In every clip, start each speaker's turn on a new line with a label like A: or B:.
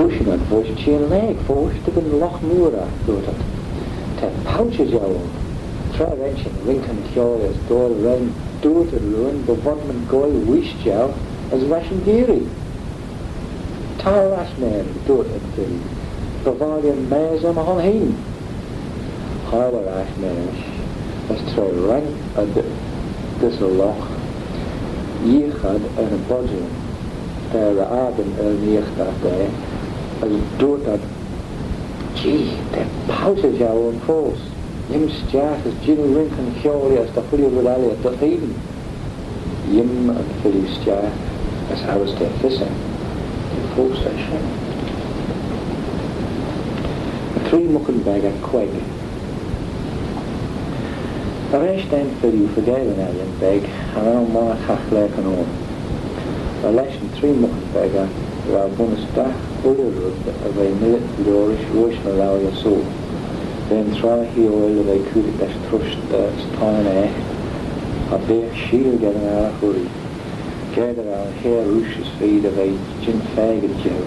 A: Pushing at voice chain leg, voice to the Loch Mura, doet het. Te pouches jou. Try wrenching, winken curious, door rain, doet het ruin, but what man goy wished jou as Russian Giri. Tar Rashman, doet het till. Bavarian mares on a heen. Harder Rashman, as try rank at this loch. Ye had a budget. Aden neert dat day, as doet dat. Gee, de pouches jou on force. Jim Stjaak as Jimmy Rink and Fjori as the Filliu Rally at the Eden. Jim and Filliu Stjaak as Harris de Visser. The full station. The Three Muckyn Beggey Quag. The rest then Filliu forgave an beg, and on my Chachlek and all. The lesson Three Muckyn Beggey, waar Binstock Ullerud of a military Rush Malaria soul. Then try he oil of a could best trust time a big shield getting out of hurry. Gather our hair rushes feed of a gin faggot joe.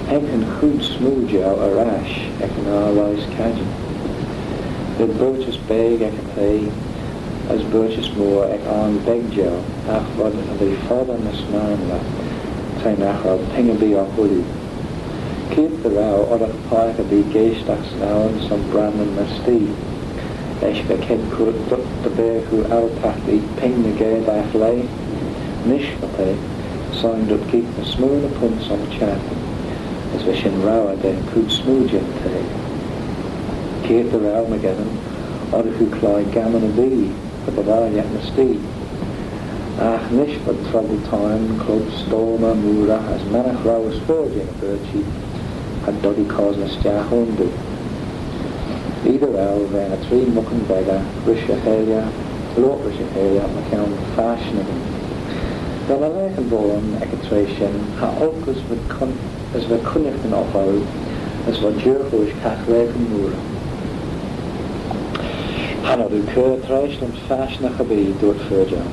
A: Ek and good smooth joe a rash, ek and our rice cajun. The birches beg ek a play, as birches more ek on beg joe, ach what of a father miss man la, say nach a pingaby or hoodie. Keep the row or a pike a be gaystacks now and some Brandon Mastee. Eshka kid could the bear who outpacked ping the gate af lay. Nish the pay, signed up keep the smooth upon some chat. As we shin row then could smooth jet take. Keep the row again, or who cly gammon a bee, for the valley at Mastee. Ach nish for trouble time, club stormer moora as manach row was forging a birchie. Had Doddy caused a Stjaak undo. Either owl ran a Three Muckyn Beggey, Risha Helia, Lord Risha Helia, McCown fashionable. Then a lechan born ekatration, ha olkus as we kunnichten ophoud, as we jurgoish kach lechan moora. Hanna du keur treisland fashionach a bee door het furja.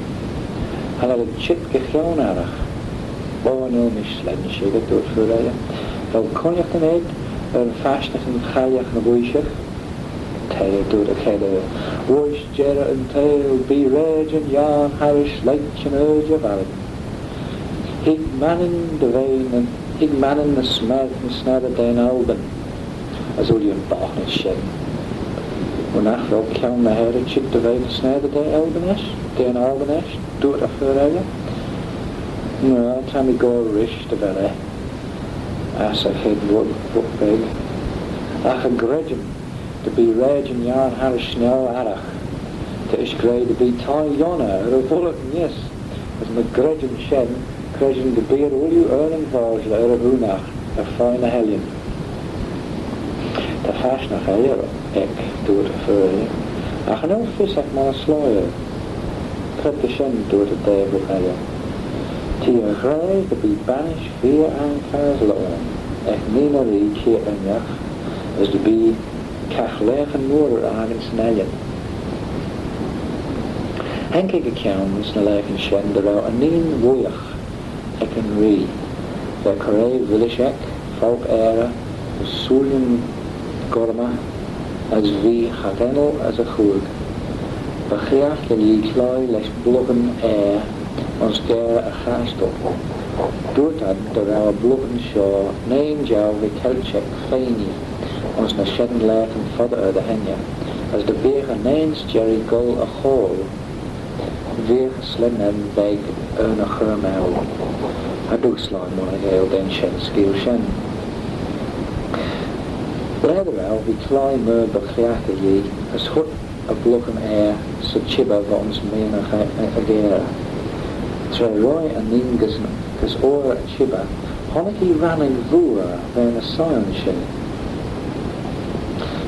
A: Hanna du chit gechoon arach. Boa no mish sledden shiga door het furja. Wel konjacht en eet, een vastnig en galjach en boeisig. Tail door de kedde, woes jerre en tail, be rage en jaan, harish leitch en urge vallen. Hig mannen de ween en hig mannen de smert en snadde den alben, as ul je een bach niet shed. Wanneer wel kan de heren chik de ween en snadde den alben is, doe het afgerijden. Nou, time we go rish de belle. As a head wood big. Ach a gredgen, to be raging yarn harish snow arach. To ish grey to be tie yonna, or a bullet, yes. As my gredgen shed, gredgen to be a will you earning vajla, or a hunach, a fine a hellion. The fashnach a ek, do it a furry. Ach an old fisak ma sloyer. Cut the shen do it a day of a Tia grey to be banished fear and cars loan. Ek nina ri cheer en jach, as to be kach lechen moer aan in snellen. Henke gekjouwens na lechen shen de rauw en nien woeig, ek en ri. De koree willish ek, folk era, de soelien gorma, as wie hagenel as a choeg. Begeach je die kloi les bloggen ons der a gaastop. Doet dat de rauwe bloggen shaw, neen jou we kelchek feini, ons na sheden leken fodder de henja, as de beer neens Jerry gul a hol, weer geslen en beg een a germel. A doegslaan maar a geel den shen skiel shen. Lederal we klei me begrijke je, as goed a bloggen so chibba van ons mena agera. Terwijl Roy en Nien ges oor a chibba, honniki ranning voera van a science.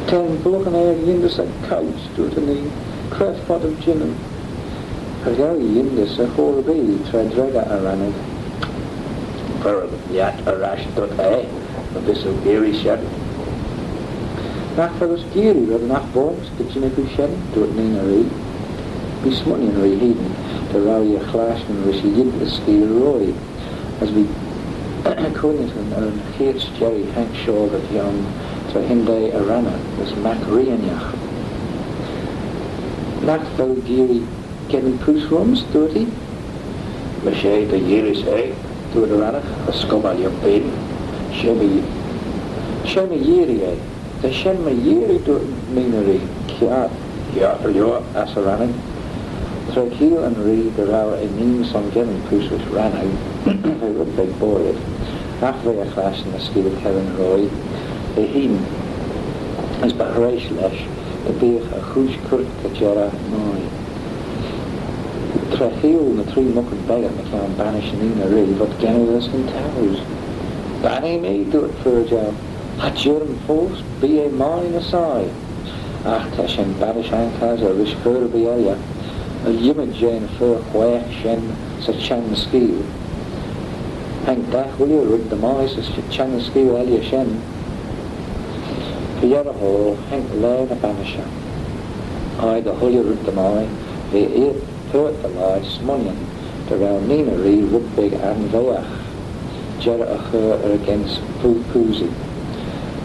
A: Ten bloggen yindus a couch doet a Nien, cref pot of gin. Hagari yindus a horribi, tre drega a ranning. Verb yat a rash dot but this will geary shed. Nach for us geary, rather nach bombs, the Jiniku shed, do it Nina Reed. Be smutty and reheating, to rally a clash and rishi yid the steel roy, as we Colin Jerry Hank Shaw that young to Hinde Arana was Mac Rianach. Nach though Geary getting poos rums, dirty? Maché the Yearis, do it Arana, a scobal your baby. Shemmy Yeary, the Shemmy Yeary do it Mnr Filliu, as Arana. Trakeel and Reed the row a means on getting poos which ran out. They were big bored. Halfway a clash in the skill of Kevin Roy, the heen as Bahrash Lesh, the beer a Hoosh Kurt Kajera Noi. Trakeel and the Three Muckyn Beggey McCann banish Nina Reed, but Genelus and Towers. Banny me do it for a job. Had Jerem force, be a mine aside. Ach, Tashem banish Ankas a Rish Fur Biella. A yimid Jane fur whack shen sa chan skill. Hank dach will you rid the mice as chan skill elia shen. Fiera hall, Hank lane a banisher. I the hully rid the mai, the ear pert the lie smunion, the round Nina Ree rid big and veach. Jera a her against poo poozy.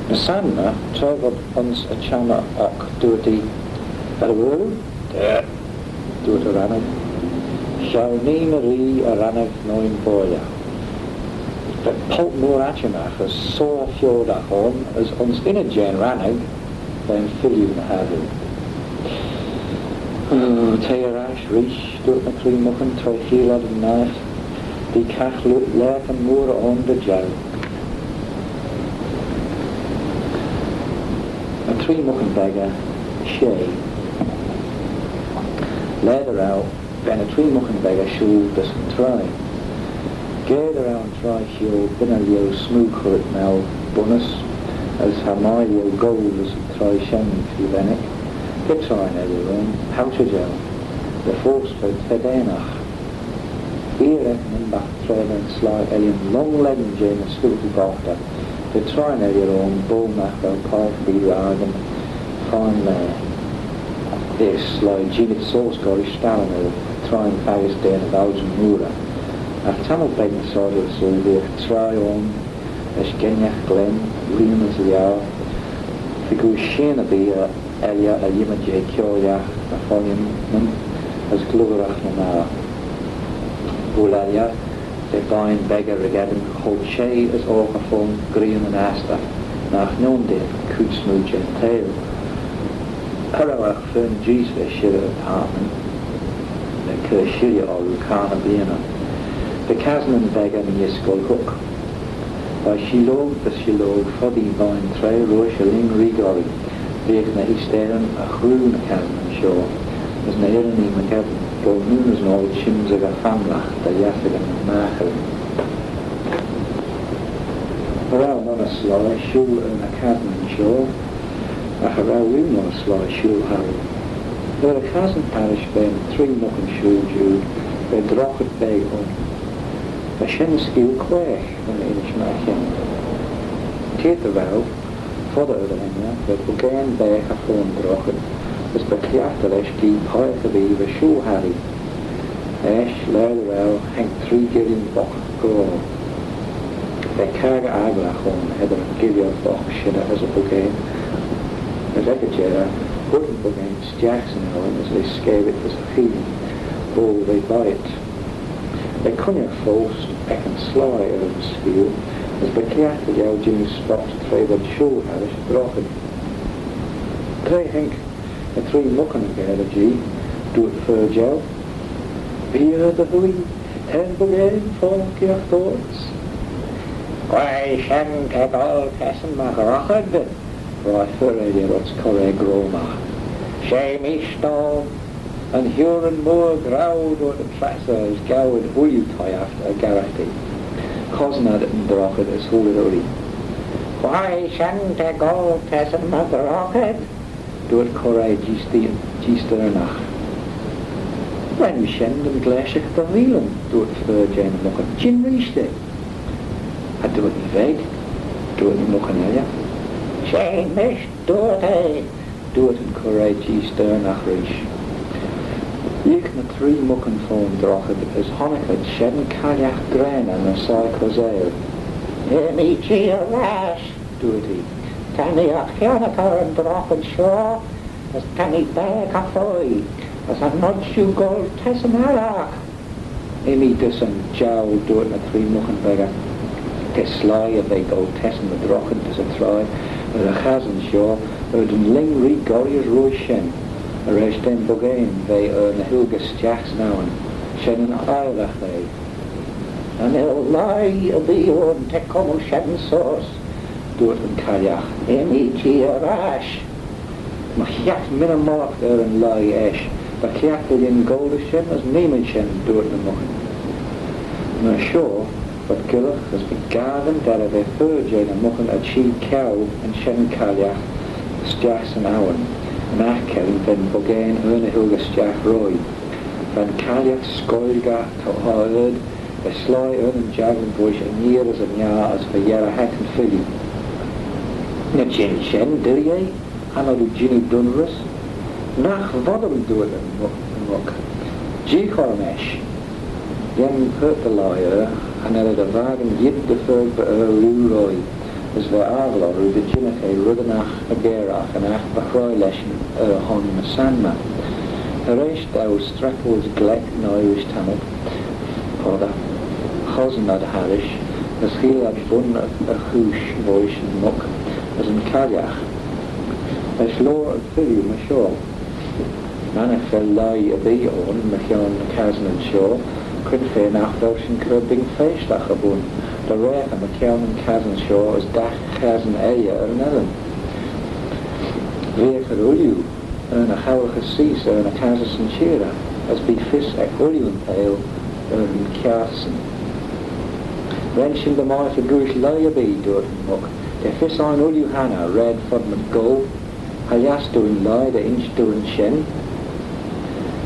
A: The sanna, traveled once a chama ok duty. That a word? There. Do it Aranag. Shall Nina Ree Aranag noin boya. But Pulp Mnr Achinach as saw fjorda home as ons in a Jane Ranag, then Filliu na Hadu. Oh, Tearash, Rish, do it Ny Three Muckyn, Twoaie and knife, the cach lurk and moor on the jow. Ny Three Muckyn Beggey, Shay. Later out, then a Three Muckyn Beggey shul doesn't try. Gather out and try shul, Binalio smooth hurt now, bonus, as Hamalio gold as try shem Fivenik. Get trying everyone, how to gel. The force for Tedenach. Here and back trail and slide alien long legend Jane and skillful doctor. The trying everyone, bull macro, park be ragen, fine lair. This, like Jigit Sauce Gorish Stalin, trying Paris Day and Belgian Mura. I've Tamil Beggey Sorry so they try on, as Genyach Glen, Liam as the hour. Figu Shana be Elia a Yimajay Kyoyach, a Folium, as Gloverach Namara. Ulalia, the Vine Beggar Regadim, hold Shay as Orcafon, Green and Asta, nach Nonde, Coot Smooch and Tail. Parawach fern G's for Shira apartment, the Kershirya or Lucana Biena. The Kaznan Beggey and Yiskol Hook. By Shilog, the Shilog, Foddy Vine Tray, Rosh, Ling Rigori, Vegna Eastern, a Hroon Kaznan Shaw, as Nairani McGavin, go noon as an old Chimzaga Famlach, the Yathagan and Machel. Around on a sly, Shul and a Kaznan Shaw. A harrow room on a sly shul harrow. There a cousin parish ben Three Muckyn shul Jude, be drochet beg on. A shen skill quech on the Inish Machin. Teet the row, fodder the hemia, but began beg a phone drochet, as bekliachtelesh die poike be the shul harry. Esh, lair the row, hang 3 gillion bok go. Be kaga aglach on, heather gillion bok shida as a began. As Ekajera, Gordon against Jackson Ellen as they scale it as a feeling, all they buy it. They cunning false, back and sly out of the spiel, as the cat the old Jimmy Spot favoured shul harish broken. They think the Three Muckyn Beggey do it for a job. Beer the hui, and begin folk your thoughts. Why shan't take all Cassin Macharachad? Right for radio, what's correct Roma. Shame Ishtal, and Huron Moor growled what the Trassers gowed Ulyu tie after a Garrity. Cosnad and Brockett as Holy Uri. Why shan't a gold Tessin Macharachad? Do it correct G-Sternach. When we send and Glashik the Whelan, do it for Jane Muckyn. Jin Rishte. I do it in Veg, do it in Muckyn. Shane Mish, do it in Courage Sternach Rish. Yik Ny Three Muckyn phone drochet as Honekad Shen Kaljach Gren and a Sai Kozel.
B: Amy G. Rash,
A: Duty.
B: Tanny a Chianacar and Brochen Shaw, as Tanny Bag a Foy, as a Nodju Gold Tessanarach.
A: Amy Dussan Jowl Duit Ny Three Muckyn Beggey. Te sly a big old Tessan the Drochen to a try, a Chazan Shaw, den Ling Re Gorriers Roishen, a Reshten Bogain, they the Hilgus Jacks Nowen, Shen and Islach they.
B: And he'll lie a bee on Tecomo Shen Sauce,
A: Duit and Kalyach.
B: Amy G. Rash,
A: Machiach Minamark there and lie esh, but Chiach in Goldishen as Neeman Shen Duit the Muckyn. Na sure, but Gillach has begaven that of a Furjane and Muckyn a Chi Cow and Shen Kalyach, Stjachs and Owen, and Achkel then Bogain Erna Hilgus Jack Roy, Van Kalyach Skoilga Tohaerd, a sly Erna Jagan Bush and years and yars for Yara Ny Filliu. Na Jin Shen Dirye, Anadu Ginny Dunrus, Nach Vodum Duit and Muck, G-Cormesh, Yen Pert the Liar, and the wagen Yid the Ferg Roy, as the Avla, the Jinnake, Rudanach, a Gerach, and Ach Bachroileschen, Hon Sanma. The Reish thou Strackles Glek, Irish Tamil, Poda, Hosenad Harish, as Hilad Bun a Hoosh, Voish and Muck, as in Kalyach. As Law and Filliu, Mashor, Mnr Filliu a bee on, Machion, Kazan and Shaw, Quinfe nach Welschen Kurbing Feistlach abun, the Rech and Machion and Kazan Shaw as Dach Kazan Eya and Ellen. Veer Filliu, and a Howach Seas and a Kazas and Shira, as be Fis a Ulliu and Tail and Kjassen. Wrenching the Might of Guish Laya Bee, Duit and Muck, the Fis ein Ulliu Hannah, Red Fodman Go, Hayas doing lie, the inch doing shen.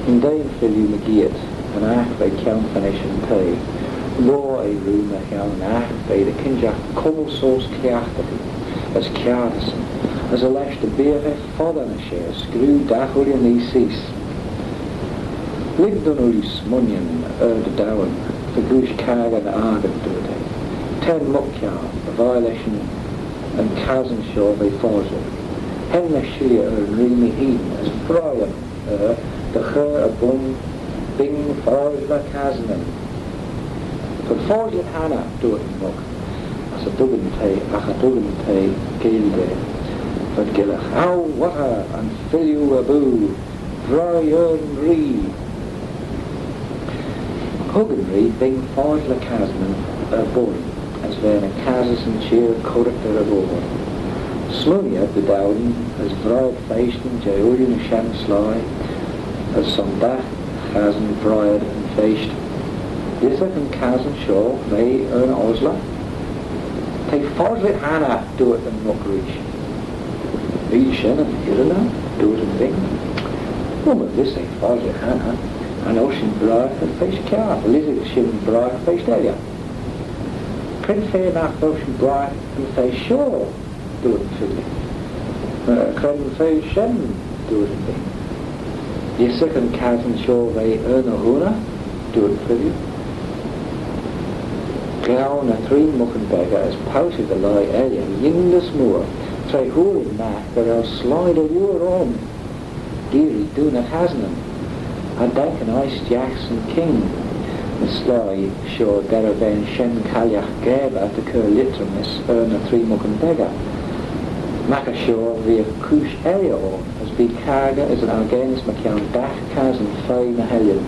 A: In Dane Filliu McGeet, and Ach they count finish and pay. Law a room a count Ach they the Kinjach cobble sauce Kiachtati, as Kiardason, as a lash the beer fodder a share, screw dach Ullian these cease. Ligdon Ulliu Smunyan, the Dowen, the Gush Kag and Argan do it. 10 Muckjar, the violation and Kazan Shaw they forge it. Henna Shilia Rimi Eden as Brian, the Her Abun Bing Forgla Kazanen. For Forgla Hannah do it in Muck, as a Dugan Tay, Achadugan Tay, Gilde, but Gillach, Ow Water and Filliu Abu, Brian Ree. Huganry Bing Forgla Kazanen, Bun, as Verna Kazas and Cheer Corrector Abun. Slunia the Dowden as Vride Feiston, Jaurian Shan Sly, as Sondach, Kazan, Bride and Feist. Yisach and Kazan Shaw, they earn Osla. Take Forslit Hannah, do it in Muckreach. Lee Shen and Hirana, do it in Bing. Woman, this ain't Forslit Hannah, and Ocean Bride and Feist Car, Lizard Shin Bride and Feist Elia. Prince Fair nach Ocean Bride and Feist Shaw. Do it in Filliu. Colin Jerry Shen do it in Bing. Yisach and Kazan Shaw they earn a Huna, do it in Filliu. Ny Three Muckyn Beggey as pouted the lie earlier, Yingus Moor, try hooling Mac, but I'll slide a lure on. Deary do not hasn't a dank and ice Jackson King. The sly Shaw Deraben Shen Kalyach Geba to Cur Literamus Ny Three Muckyn Beggey. Macashaw via Kush area on, as be Kaga as an Arganis Macian Dach Kaz and Fay Nahelian,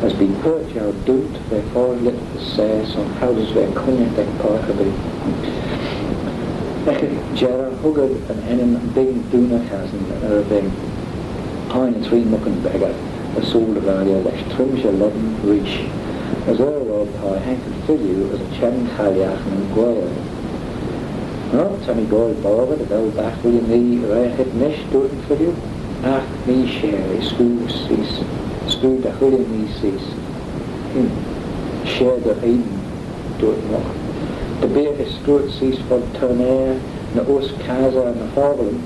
A: as be Perchar Dunt, their foreign lit the says on houses where Cunyan Dek Parkaby. Ekig Jera Hugad and Enim Bing Duna Kazan Erbing, Ny Three Muckyn Beggey, a soul of Alia Lesh Trimsha Levin Reach, as Earl Pie Hank and Filliu as a Chen Kalyach and Guaya. No, Tommy Gold Borba, the Bell Back William Lee, Rehit Nish, do it in Filliu. Ach, me share, Screw Cease, Screw the William Lee Cease. Share the Eden, do it more. The beer is Screw it Cease for Turnair, the Us Kaza and the Forblum.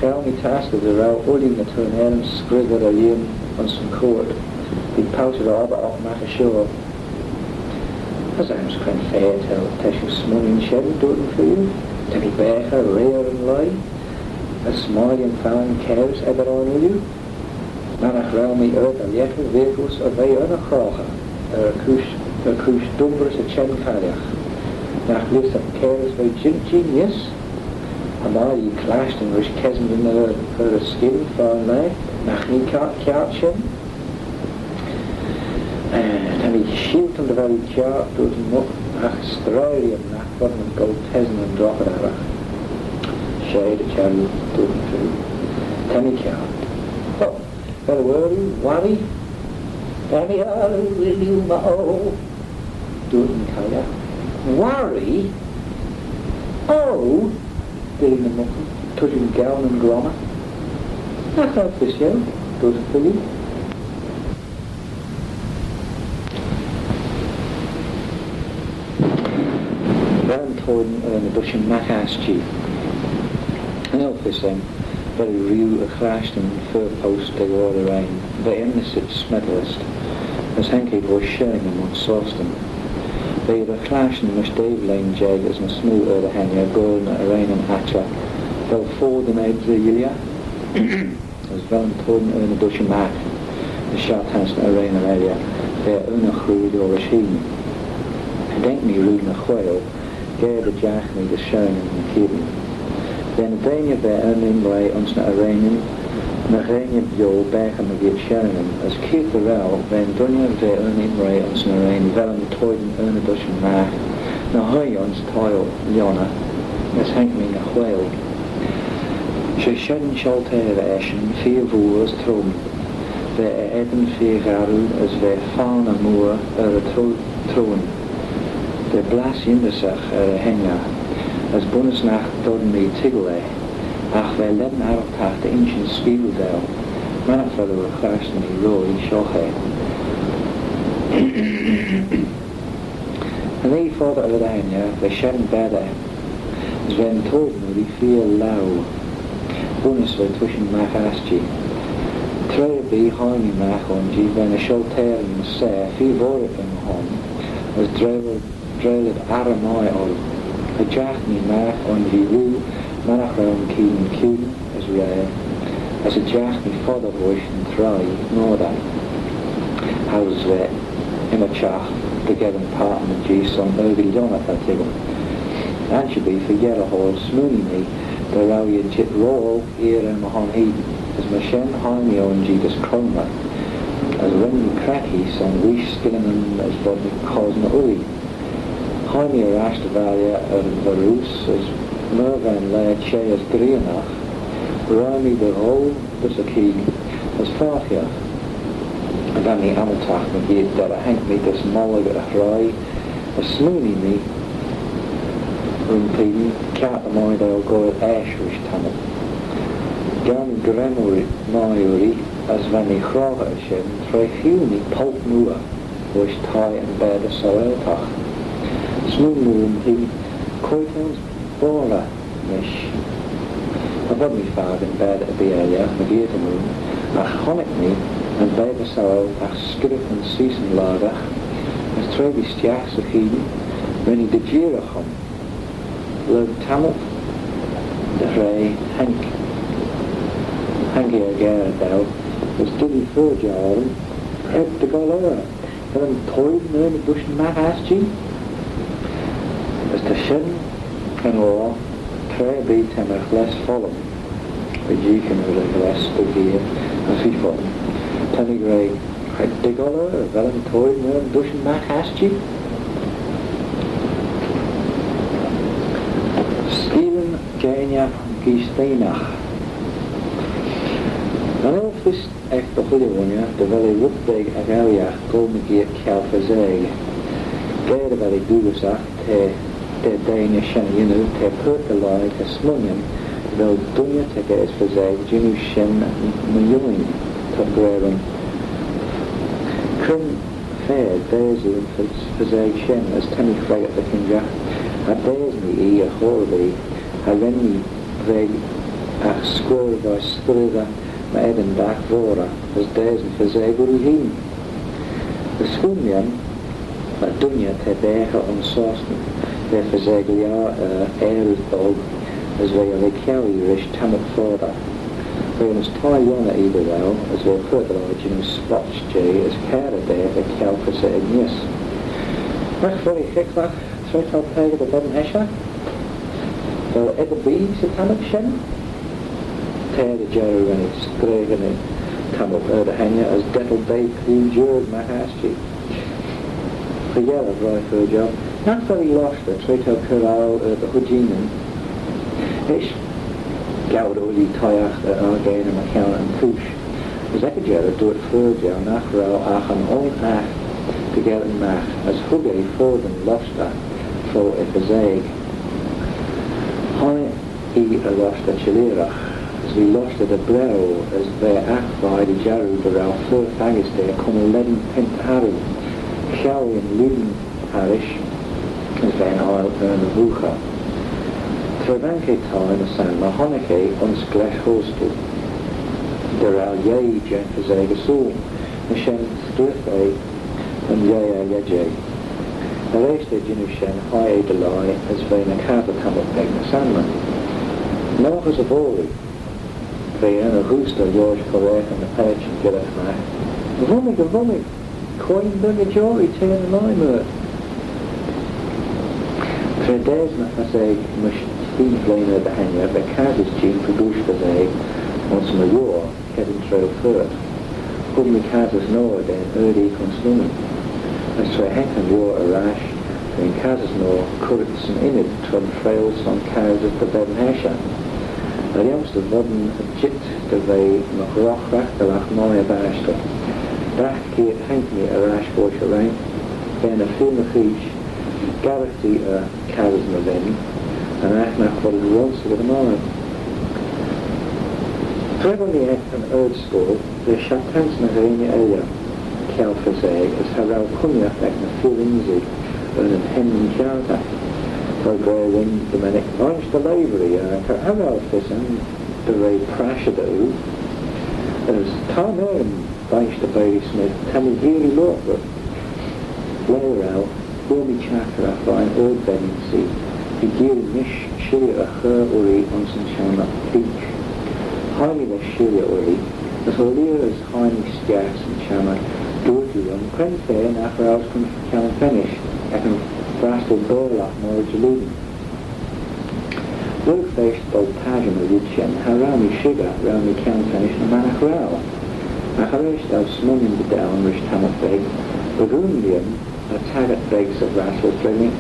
A: County task of the row, holding the Turnair and Scrigger the Liam on some court. Be pouted over off Macashore. As I was crying fair till Teshu smunning shed Nwy Filliu, Temi Becher, rare and lie, a smiling fan cares ever on you. Manach rail me earth a liecher vehicles of they on a crocha, cwys dumbers a chen cariach. Nach list of cares by genius, a mile clashed in which kesmed in the skin for night, nach ni kaartchen. Temi shield on the very chart, doet hem op, ach stralium nach wat men gold tezen en droppen arach. Shade a chariot, doet hem true. Temi chart. Oh, wel worry?
B: Temi will you mo?
A: Doet hem kaya. Worry? Oh, deed hem nog, tot hem gown en grommer. Nach Ny Filliu, doet hem Filliu. Toiden yn y dwysyn Macaschi. Yn elfysyn, fel rhyw y chrasht yn fur post ag o'r ein, fe emnysit smedlist, as henki bod sharing yn mwyn sorston. Fe y chrasht yn mys Banglane jeg as na smw yr henia gol na yr ein yn hatcha, fel ffod yn eid ddeilia, as fel yn toiden yn y dwysyn Mac, y siart hans na yr ein yn elia, fe yn y chrwyd o'r ysyn. Denk ni rwy'n y chweil, Gair the Jachni the Showing in the Kibben. Then Dania bear earning way on Sna Iranian, Narania Bio back on the Git Showing as Keith the Rel, then Dunya bear earning way on Sna Iranian, Velan Toiden earn a Dushan Mach, Nahoyons Toil, Liona, as Hankming a whale. She shouldn't shelter the Ashen, fear Voors Trum, their Eden fear Garu as their fauna moor a Throne. De blas jindesach henga, as bonusnacht dodden me Twoaie, ach wij ledden arptacht de ancient spiegeldel, Mnr Filliu chrasht me roi shoche. En die fodder of het einde, wij sheden bedden, as wij toden die veel lauw, bonus wij tussen Macaschi. Twoaie be harni machonji, wij een sheltering se, veel woorden in hom, as Dreled Aramai ol, a Jachni Mach on Viru, Manachram Keen Kuden as rare, as a Jachni fodder voice and Twoaie, Norda. Houses wet, in a chach, together part of the G some early Jonathan at Tiggle. And should be for yellow hall, smoothing me, the Rawi Jit Roll, here and Mahon Eden, as Mashen Haimi on Jesus Cronma, as Ren Cracky, some Wish Skillinan as Bodney Cosma Uli. Jaime Rastavalia and Varus as Mervan Lair Che as Drianach, Rami the Hole, the Saki as Farkia, and then the Amaltach McGee that I hank me this Mollig at a Hrai, as Smoony me, Rumpeden, Cat the Mind I'll go at Ashwish Tunnel. Gan Gremuri Mayuri as Vanny Chraga as Shem, Trefuni Pulp Nua, which tie and bear the Soeltach. Smooth moon, he coitons Bora Mish. I got me father in bed at the area, the Geeta moon, ach honic me, and by the sorrow, ach skirif and season lager, as trevi stiachs of Heden, when he did Jirachon. Lord Tamil, the Ray, Hanky Agaradel, was diddy for Jarl, had to go over, and then toiled near the bush and Macaschi. As the shin and all, try be temach less follow. But you can really less to hear as he follow. Tony Gray, had dig all over, Velen toy, no, bush and Macaschi. Stephen Jania Gisteinach. An elfist echt de Filliu, de Valley Woodbeg Agaliach, Golmegier Calfazeg. Gade Valley Dugusach, te Danish and te Perkalai, te Smunyan, vel Dunya te Gaes Fazeg, Jinu Shen, Mayuin, te Greren. Krim Fair, Daisy and Fazeg Shen, as Tammy Fregat the Kinga, a Daisy a Horby, a Renny Veg, a Squirrel by Sturga, ma Eden Dak Vora, as Daisy Fazeg Uruhin. The Skunyan, a duine te bécha an sásna le fazeglia dog as they are ceirish tamach fóda. Whereas Taiwan either well as they fertilise in spots J as care there the calcus and yes. That's very thick that so I'll pay the bottom hesha. So ever be the tamach shen? Tear the jerry when it's grey and it tamach the hanger as devil day clean jurors my house cheap. For yellow right for a job. Not very lost the Trito Curao the Hujinen. It's Gawd Uli Toyach Argain and McCown and Push. As Ekajera do it for Joe Nachrao Achan all Ach together Mach as Hugay Forden Losta for if a Zeg. High E a Losta Chilirach as we lost at a brow as their Ach by the Jaru the Rao Fur Fagis there come 11 Pentaharu. Shawi and Luden Parish as then I'll turn the Bucha. Travanke time a San Mahonike on Sklash Hostel. Der al Yei Jen Fazega Soon, a Shen Strithay and Yea Yajay. A race de Jinushen High Delay as Vena Kava come up Egna Sandman. Nochas of Ori, Vena Husta George Correct and the Page and Gillett Mac. Vomig, Coin Burger Jory, Tea and the Lime. Days na say mush Steve Blainer the hanger the Kaz's chief produce the day once Major heading trail first. Put me Kaz's Noah then early consumming. As so Henkan Yor a rash then Kaz's Noah could some in it to trails on Kaz's the Bevan Hesha. The youngster Vodden a jit the way Macroch the Lach Moya Bashka. Back here Henk me a rash bush a rank then a film of fish. Galaxy Kaz's Navin and Achmach for the once with a moment. Frequently at an Erd school, the Shatans Navania Aya, Kelfazeg, as Haral Kunya effect the Filinzi, and Hen and Kjata. For Grey Wind, the Manic, Launch the Lavery, Haral Fisan, the Ray Prashadu, as Tom Erin, Banch the Bailey Smith, Tammy Geary Lawford, Blair out. Bomi Chakra fine old bedding sea. The gear mish Shiria a her uri on some shana peak. Highly the Shiria uri, as a leer as highly scarce and shana, dirty on Quenfair and after I was can finish, I can frastal burlap more jaludin. Low faced old Tajam of Yidchen, Harami Shiga, Rami can finish the Manachrao. Acharesh thou smumming the down, rich Tamafeg, Burgundian. A target breaks of Rassel Fleming,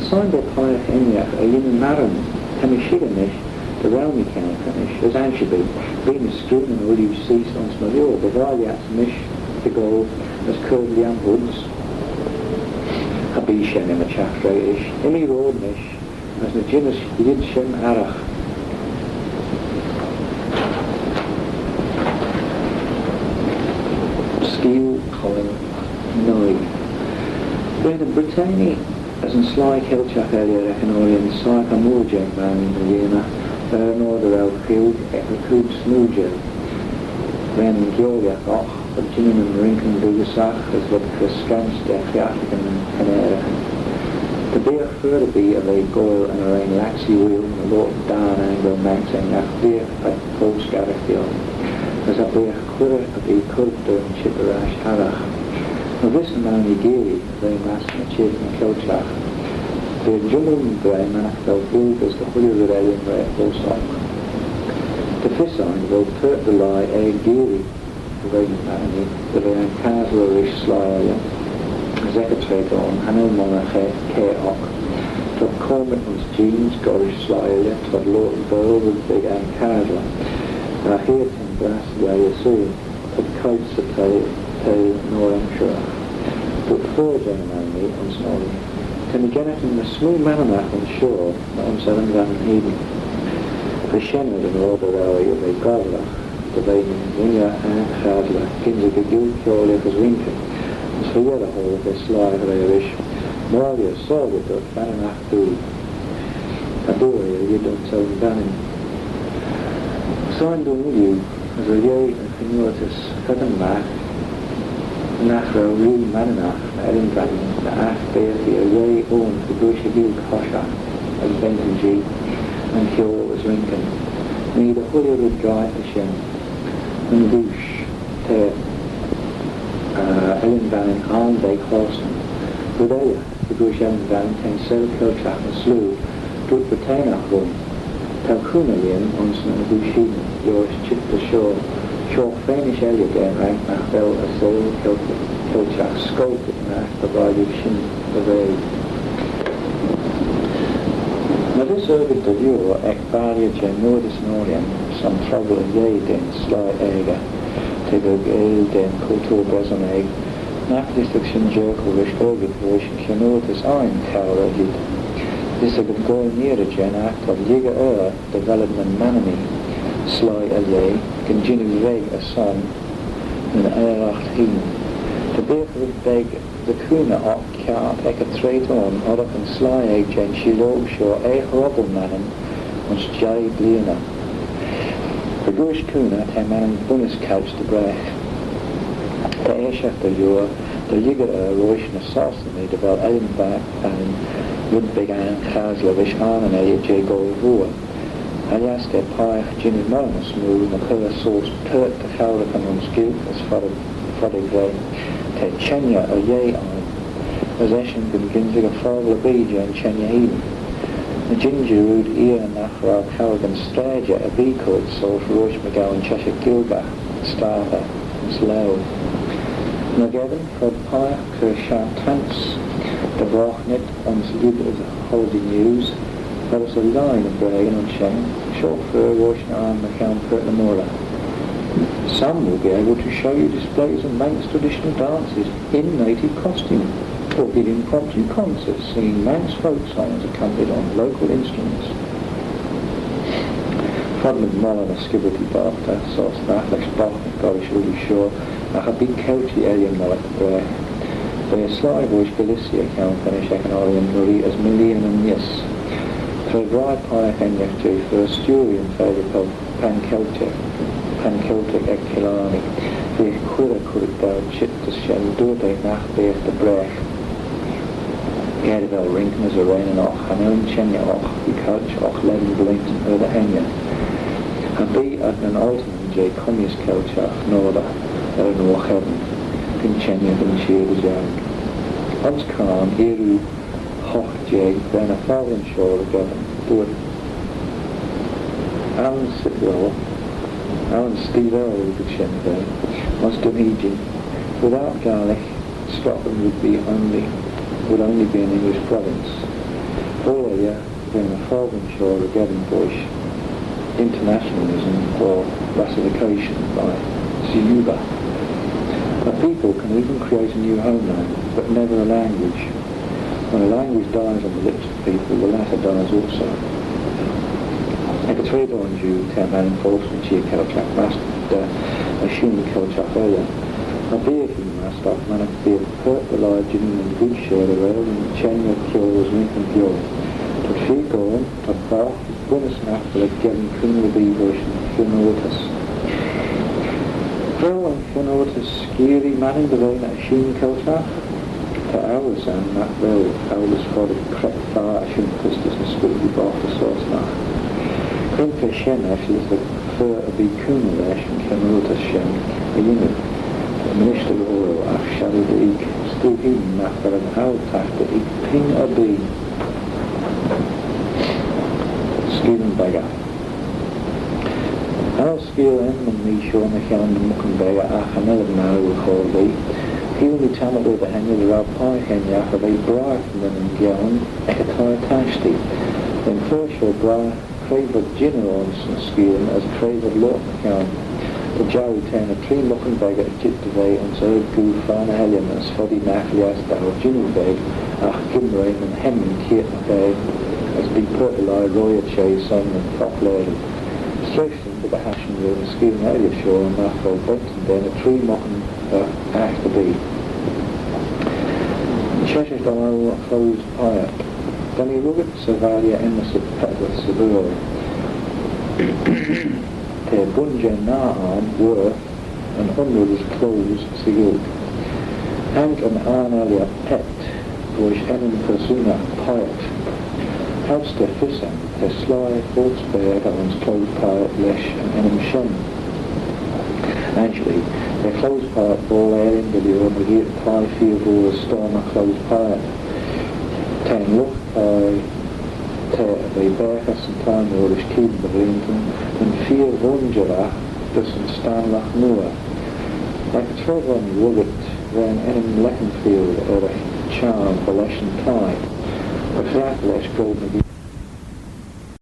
A: signed up high Eniach, a human maran, Temishigamish, the Ralmi Count finish, as Anshabi, being a stream and all you cease on Smavur, the Valiats Mish, the gold, as Kurdian Hoods, Habishen in a Chafreish, Imi Rodnish, as Najimus Yidshem Arach. Skill Colin Jerry. Brenda Britannia, as in Sly Kilchak earlier Ecanorian, Syka Moorjek man in the Yena, Norder Elfield, Ekakub Snoojer, Ren Gilliak Och, but Jimin and Rinken Dugasach, as what Skans Def African and Canarican. The beer further be of a goil and a rain laxy wheel, and a lot of down Anglo Manx and nach beer at Post Garfield, as a beer quitter of a Kurder and Chipperash Harach. Now this man Yigiri, very mass and chief and Kilchach, the Jumum Bray Manakdal Guld as the Holy Rebellion Ray Bolsock. The Fissign will pert the lie a Giri, the Raven Manny, the Rayan Kazlerish Slya, Zekatrate on, Hanel Monarche, K-Ock, Todd Corman's Jeans, Gorish Slya, Todd Lord Burl with Big Ann Kazla, Rahirton Brass Yayasu, Todd Coats of Tail Noram but four gentlemen on Snorri. Can we get it in the smooth manamach on shore, on Seven Van Eden? The Shenard and all the Rawi of a Gavla, the Baden, Winya and Khadla, Ginza Gagil, Kjolif as Winkin, as for the other hole of this slide of Irish, Moria saw with the Banamach do. Adoria, you don't tell them Banin. Signed on with you, as a yay and Finuatus, Fatamach, Nachra Rú Mananach na Edinburgh na Achbeirthi a Ray Owen the Bush Hill Kosha as Benton and Kyo as Lincoln. Need a Hollywood guy to Shem and Bush to Edinburgh and Arnbeck Horsen. Budaya the Bush Edinburgh ten Sel Kilchak and Slew Dut Batainach Home. Talcunalian onsen and Bushin Yours Chip the Shore. Short Fanish Elliot and rank nach Bell a Sel Kilchak sculpted nach provided Shin the Raid. Now this urban to Euro ec varia genodis norian some trouble and yay den sly ega tego gale den kultur brazon egg nach distriction jerkovish urban version genodis ein kaloragit. This is going near a gen act of Yiga development manami sly a continue reg a son in Eiracht heen. The beer beg the kuna op cap ek a trade on or can sly egg gen shilo show a horrible manan ons jay blina. The Guish kuna te man bunus couch the brech. The Aishach the Yor the Yiga roish na sarsani about Edinburgh and would began Chazlavish an a j gold voer. Aliaste paich Jimmy Moranus moved the colour source pert the Chaldakan on skill as Foddy Gray. Te Chenya a yay on as Eshen begins a father beja and Chenya Eden. The ginger root ear and Nachra Callaghan Straja a beacod source Roche McGowan Cheshire Gilbach Starter and Slow. Nagevin Fod Paich Kershaw Tants the Brochnet on Slid as Holy News. There was a line of Bragan on Shen, short fur, washing arm, McCown, Pertnamora. Some will be able to show you displays of Manx traditional dances in native costume, or give impromptu concerts singing Manx folk songs accompanied on local instruments. Frodman Mollen a skibberty barter, sauce nachlesh bartnik gorish really sure, nach a big couchy alien mollet brech. They a sly voice Galicia count finish economian Marie as million and yes. For a dry pie Henrich J for a stewie in favour of Pan-Celtic Ekilani. The quilla could down chit to shen doorday nach beer the brech. Gerdebel rinken as a rain and och, and own chenya och, the couch och levin blinken over the henya. And be at an ultimate J communist culture, norda, own och heaven, in chenya and cheer the young. Ons Khan, Eru, Hoch J, then a fallen shore of govern, do it. Alan Sitwell, Alan Steve Earl would be Shenville, Mostoniji. Without Gaelic, Scotland would only be an English province. Boya, then a fallen shore of Devon Bush, internationalism or Russification by Siuba. A people can even create a new homeland, but never a language. When a language dies on the lips of people, the latter dies also. Ek a trade on Jew, man enforcement cheer Kelchak master, assume Kelchak earlier. A beer human master, man of beer, hurt the large and good share the world, and Chenya kills Lincoln Pure. To tree gone, a bath, bonus snack for a given criminal version of Funotus. Drill and Funotus, scary manning the vein at assume Kelchak. Hours and that road, hours for the correct far, I shouldn't put this in school, we bought the source now. Krimpe Shen actually is the fur of the Kunaresh and Kenruta Shen, a unit. The Minister of Oil, Ach Shadow the Eek, still hidden after an owl after Eek, Ping a Bee. Stephen Beggar. Al Skill and me Sean McCann Muckyn Beggey, Ach another now will call thee. Heel die tamen door de henge de rauw paai henge for they braai from them in Gjellan, ekatoi tashti. Then first your braai, crave of generals and skielen as crave of lot McCann. The Jowie ten a Three Muckyn Beggey jit de vee on zo goo fine hellion as foddy nachlias dao Ginelbeg, ach Gimrain and Hemmen kiet McCay, as be put lie roya chase on and frock lady. Straighten to the hashing room and skielen earlier shore and nachro Benton then a Three Muckyn after be. Cheshire Doyle closed fire. Then he rugged Savalia Emerson Pedler Seville. Te Bunja Na'an worth and hundreds closed Sigil. Hank and Arn Elliot pet, was enim persona poet. Helps de fissen, de sly, Volksberg and ons close poet lesh and enim shen. Actually, the close poet ball air in video and we get 5 ball storm a close poet. Ten look by de bergers en tuinoorders kiezen bevrienden en 4 wondera tussen Stanlach Noor. Like a trouble on Wobbit ran enim Leckenfield erg charm for lesh and tide. But flat lesh golden